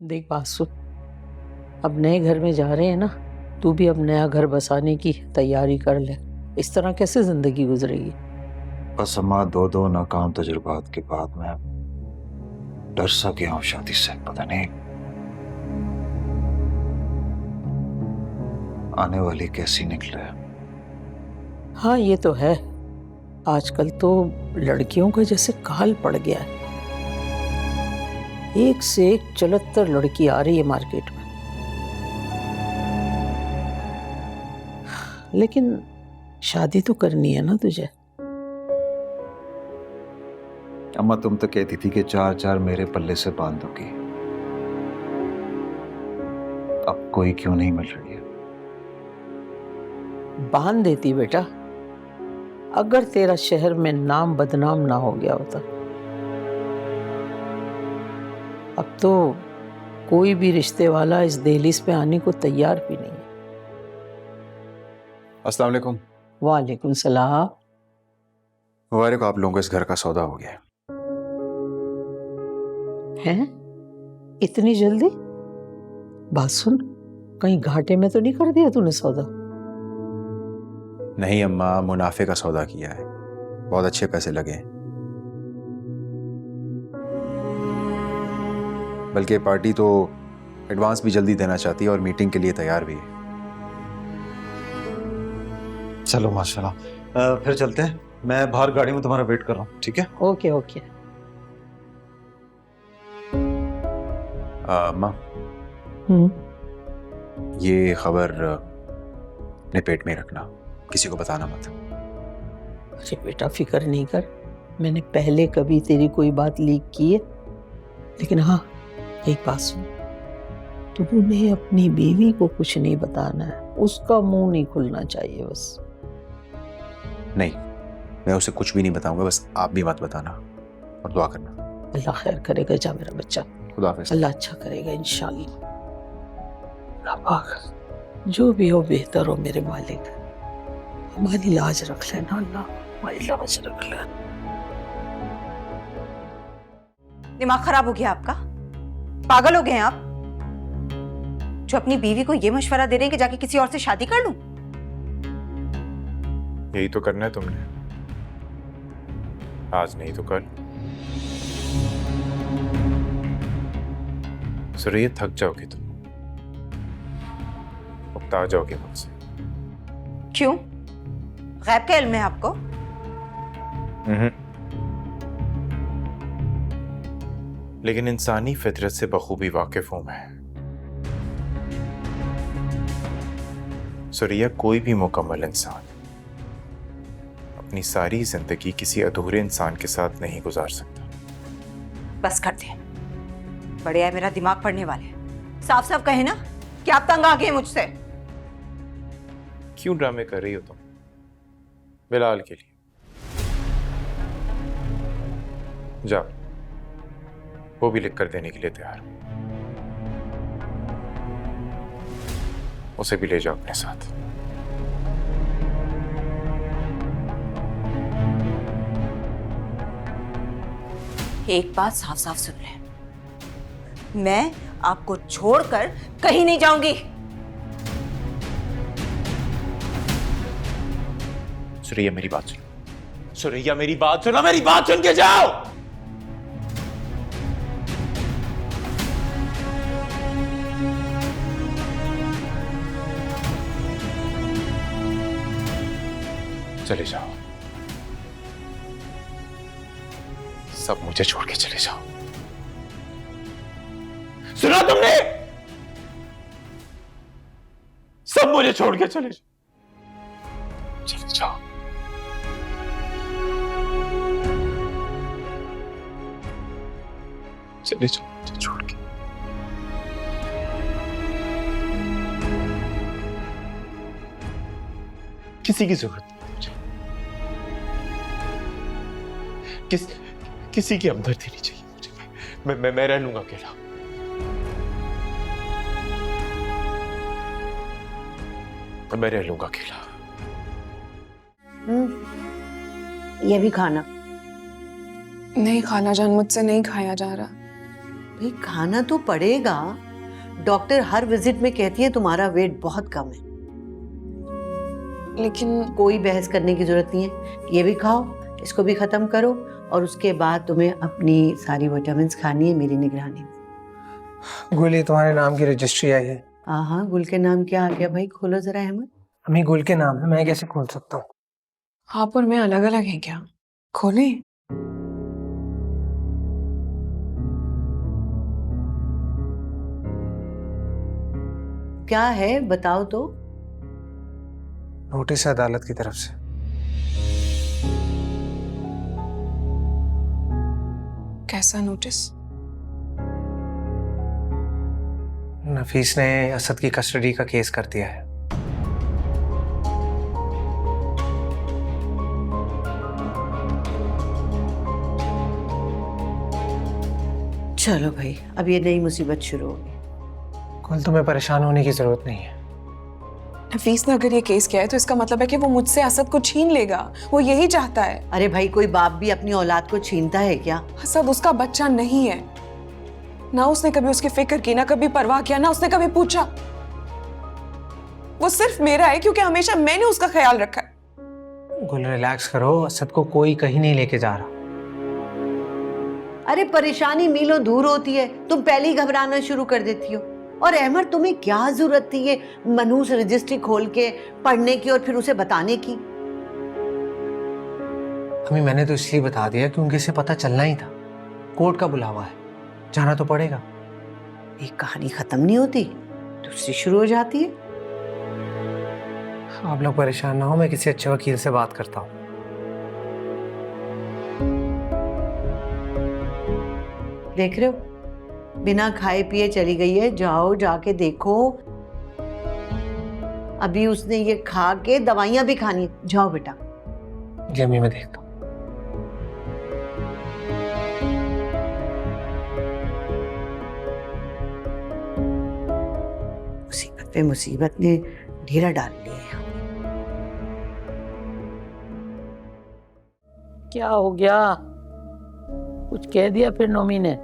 देख बासु, अब नए घर में जा रहे हैं ना, तू भी अब नया घर बसाने की तैयारी कर ले। इस तरह कैसे जिंदगी गुजरेगी? बस अम्मा, दो नाकाम तजुर्बात के बाद मैं डर सा गया हूँ शादी से। पता नहीं आने वाली कैसी निकले। हाँ ये तो है, आजकल तो लड़कियों का जैसे काल पड़ गया है। एक से एक चलत्तर लड़की आ रही है मार्केट में। लेकिन शादी तो करनी है ना तुझे। अम्मा तुम तो कहती थी कि चार चार मेरे पल्ले से बांध दोगी। अब कोई क्यों नहीं मिल रही है? बांध देती बेटा, अगर तेरा शहर में नाम बदनाम ना हो गया होता। अब तो कोई भी रिश्ते वाला इस दहलीज पे आने को तैयार भी नहीं है। अस्सलाम वालेकुम। वालेकुम सलाम। मुबारक, आप लोगों को इस घर का सौदा हो गया हैं? इतनी जल्दी? बात सुन, कहीं घाटे में तो नहीं कर दिया तूने सौदा? नहीं अम्मा, मुनाफे का सौदा किया है, बहुत अच्छे पैसे लगे हैं। बल्कि पार्टी तो एडवांस भी जल्दी देना चाहती है और मीटिंग के लिए तैयार भी है। चलो माशाल्लाह, फिर चलते हैं। मैं बाहर गाड़ी में तुम्हारा वेट कर रहा हूँ, ठीक है? Okay okay. अम्मा, ये खबर अपने पेट में रखना, किसी को बताना मत। अरे बेटा फिक्र नहीं कर, मैंने पहले कभी तेरी कोई बात लीक की है? लेकिन हाँ, एक बात सुन, तूने अपनी बीवी को कुछ नहीं बताना है, उसका मुंह नहीं खुलना चाहिए बस। नहीं, मैं उसे कुछ भी नहीं बताऊंगा, बस आप भी मत बताना और दुआ करना। अल्लाह खैर करेगा, जा मेरा बच्चा। खुदा हाफिज़। अल्लाह अच्छा करेगा इंशाअल्लाह। अल्लाह पाक जो भी हो बेहतर हो मेरे मालिक। हमारी लाज रख लेना अल्लाह, हमारी लाज रख लेना। दिमाग खराब हो गया आपका? पागल हो गए हैं आप? जो अपनी बीवी को ये मशवरा दे रहे हैं कि जाके किसी और से शादी कर लूं? यही तो करना है तुमने, आज नहीं तो कल। सुरैया, थक जाओगे तुम, उकता जाओगे मुझसे। क्यों? गैब का इल्म है आपको? लेकिन इंसानी फितरत से बखूबी वाकिफ हूं मैं। सुरैया, कोई भी मुकम्मल इंसान अपनी सारी जिंदगी किसी अधूरे इंसान के साथ नहीं गुजार सकता। बस कर दे, बड़े है मेरा दिमाग पढ़ने वाले। साफ साफ कहे ना कि आप तंग आ गए मुझसे। क्यों ड्रामे कर रही हो तुम बिलाल के लिए? जाओ, वो भी लिख कर देने के लिए तैयार हूं। उसे भी ले जाओ अपने साथ। एक बात साफ साफ सुन ले, मैं आपको छोड़कर कहीं नहीं जाऊंगी। सुरैया, मेरी बात सुनो। सुरैया, मेरी बात सुनो, मेरी बात सुन के जाओ। चले जाओ, सब मुझे छोड़ के चले जाओ। सुना तुमने? सब मुझे छोड़ के चले जाओ, चले जाओ। चले जाओ मुझे छोड़ के। किसी की जरूरत नहीं मुझे, किसी की हमदर्दी नहीं चाहिए मुझे। मैं रह लूंगा अकेला। मैं रह लूंगा अकेला। ये भी खाना। नहीं खाला जान, मुझसे नहीं खाया जा रहा। भाई खाना तो पड़ेगा। डॉक्टर हर विजिट में कहती है तुम्हारा वेट बहुत कम है। लेकिन कोई बहस करने की जरूरत नहीं है। ये भी खाओ, इसको भी खत्म करो और उसके बाद तुम्हें अपनी सारी विटामिन्स खानी है मेरी निगरानी में। गुल, तुम्हारे नाम की रजिस्ट्री आई है। हाँ हाँ, गुल के नाम क्या आ गया भाई? खोलो जरा अहमद। अम्मी, गुल के नाम है, मैं कैसे खोल सकता हूँ? आप और मैं अलग अलग हैं क्या? खोलें? क्या है बताओ तो। नोटिस है अदालत की तरफ से। कैसा नोटिस? नफीस ने असद की कस्टडी का केस कर दिया है। चलो भाई, अब ये नई मुसीबत शुरू होगी। कुल, तुम्हें परेशान होने की जरूरत नहीं है। नफीस ने अगर ये केस किया है तो इसका मतलब है कि वो मुझसे असद को छीन लेगा। वो यही चाहता है। अरे भाई, कोई बाप भी अपनी औलाद को छीनता है क्या? असद उसका बच्चा नहीं है। ना उसने कभी उसकी फिक्र की, ना कभी परवाह किया, ना उसने कभी पूछा। वो सिर्फ मेरा है क्योंकि हमेशा मैंने उसका ख्याल रखा है। गुल, रिलैक्स करो, असद को कोई कहीं नहीं लेके जा रहा। अरे परेशानी मीलों दूर होती है, तुम पहले ही घबराना शुरू कर देती हो। और अहमद, तुम्हें क्या जरूरत थी ये मनहूस रजिस्ट्री खोल के पढ़ने की और फिर उसे बताने की? अम्मी, मैंने तो इसलिए बता दिया क्योंकि इसे पता चलना ही था। कोर्ट का बुलावा है, जाना तो पड़ेगा। एक कहानी खत्म नहीं होती, दूसरी शुरू हो जाती है। आप लोग परेशान ना हो, मैं किसी अच्छे वकील से बात करता हूँ। देख रहे हो, बिना खाए पिए चली गई है। जाओ, जाके देखो। अभी उसने ये खा के दवाइयां भी खानी है। जाओ बेटा। जी अम्मी, मैं देखता हूँ। मुसीबत पे मुसीबत ने ढेरा डाल लिया है। क्या हो गया? कुछ कह दिया फिर नोमी ने?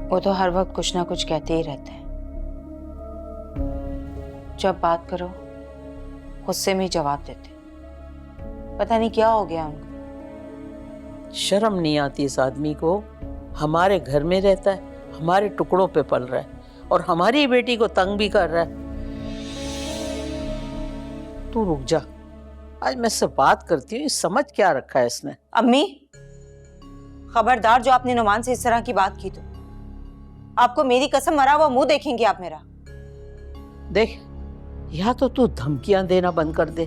वो तो हर वक्त कुछ ना कुछ कहते ही रहते हैं। जब बात करो गुस्से में ही जवाब देते। पता नहीं क्या हो गया उनको। शर्म नहीं आती इस आदमी को? हमारे घर में रहता है, हमारे टुकड़ों पे पल रहा है और हमारी बेटी को तंग भी कर रहा है। तू रुक जा, आज मैं इससे बात करती हूँ। समझ क्या रखा है इसने? अम्मी, खबरदार जो आपने नुमान से इस तरह की बात की तो आपको मेरी कसम मरा हुआ मुंह देखेंगे आप मेरा। देख, या तो तू धमकियां देना बंद कर दे,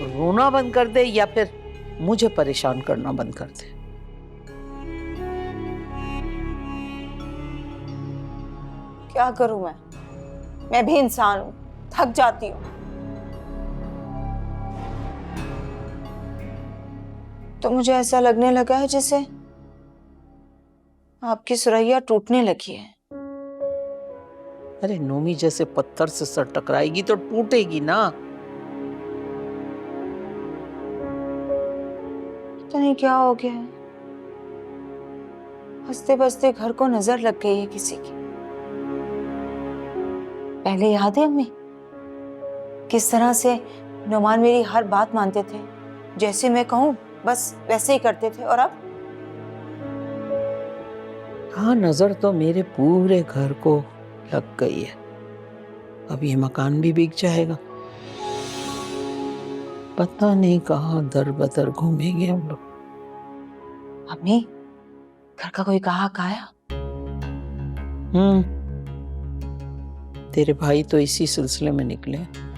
रोना बंद कर दे, या फिर मुझे परेशान करना बंद कर दे। क्या करूं मैं भी इंसान हूं, थक जाती हूँ। तो मुझे ऐसा लगने लगा है जैसे आपकी सुरैया टूटने लगी है। अरे नोमी जैसे पत्थर से सर टकराएगी तो टूटेगी ना। पता नहीं क्या हो गया है, हंसते बसते घर को नजर लग गई है किसी की। पहले याद है अम्मी किस तरह से नुमान मेरी हर बात मानते थे, जैसे मैं कहूँ बस वैसे ही करते थे। और अब हाँ, नजर तो मेरे पूरे घर को लग गई है। अब ये मकान भी बिक जाएगा। पता नहीं कहाँ दर बदर घूमेंगे हम लोग। अम्मी, घर का कोई ग्राहक आया? तेरे भाई तो इसी सिलसिले में निकले हैं।